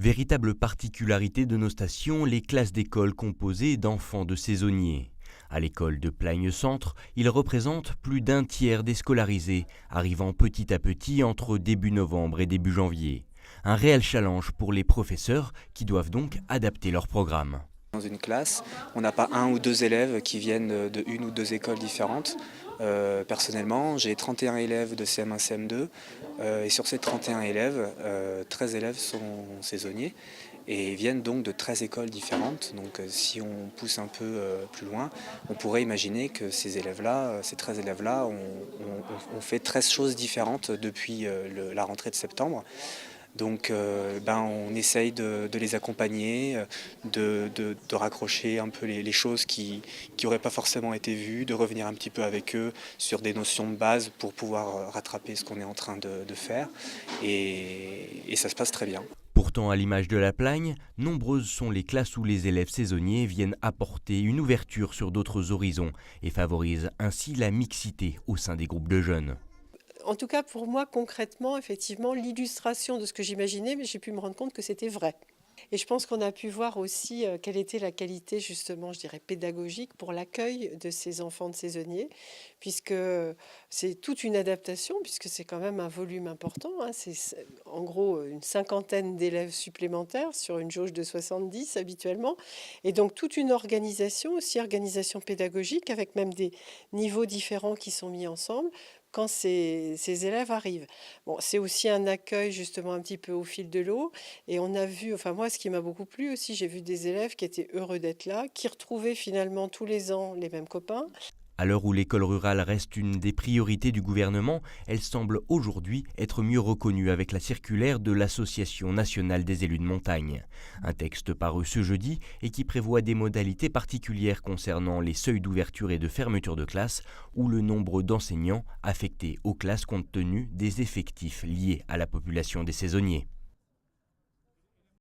Véritable particularité de nos stations, les classes d'école composées d'enfants de saisonniers. À l'école de Plagnes-Centre, ils représentent plus d'un tiers des scolarisés, arrivant petit à petit entre début novembre et début janvier. Un réel challenge pour les professeurs qui doivent donc adapter leur programme. Dans une classe, on n'a pas un ou deux élèves qui viennent de une ou deux écoles différentes. Personnellement, j'ai 31 élèves de CM1, CM2 et sur ces 31 élèves, 13 élèves sont saisonniers et viennent donc de 13 écoles différentes. Donc si on pousse un peu plus loin, on pourrait imaginer que ces élèves-là, ces 13 élèves-là ont fait 13 choses différentes depuis la rentrée de septembre. Donc on essaye de les accompagner, de raccrocher un peu les choses qui n'auraient pas forcément été vues, de revenir un petit peu avec eux sur des notions de base pour pouvoir rattraper ce qu'on est en train de faire. Et ça se passe très bien. Pourtant, à l'image de la Plagne, nombreuses sont les classes où les élèves saisonniers viennent apporter une ouverture sur d'autres horizons et favorisent ainsi la mixité au sein des groupes de jeunes. En tout cas, pour moi, concrètement, effectivement, l'illustration de ce que j'imaginais, mais j'ai pu me rendre compte que c'était vrai. Et je pense qu'on a pu voir aussi quelle était la qualité, justement, je dirais, pédagogique pour l'accueil de ces enfants de saisonniers, puisque c'est toute une adaptation, puisque c'est quand même un volume important. C'est en gros une cinquantaine d'élèves supplémentaires sur une jauge de 70 habituellement. Et donc toute une organisation, aussi organisation pédagogique, avec même des niveaux différents qui sont mis ensemble quand ces élèves arrivent. Bon, c'est aussi un accueil justement un petit peu au fil de l'eau. Et on a vu, enfin moi, ce qui m'a beaucoup plu aussi, j'ai vu des élèves qui étaient heureux d'être là, qui retrouvaient finalement tous les ans les mêmes copains. À l'heure où l'école rurale reste une des priorités du gouvernement, elle semble aujourd'hui être mieux reconnue avec la circulaire de l'Association nationale des élus de montagne. Un texte paru ce jeudi et qui prévoit des modalités particulières concernant les seuils d'ouverture et de fermeture de classe ou le nombre d'enseignants affectés aux classes compte tenu des effectifs liés à la population des saisonniers.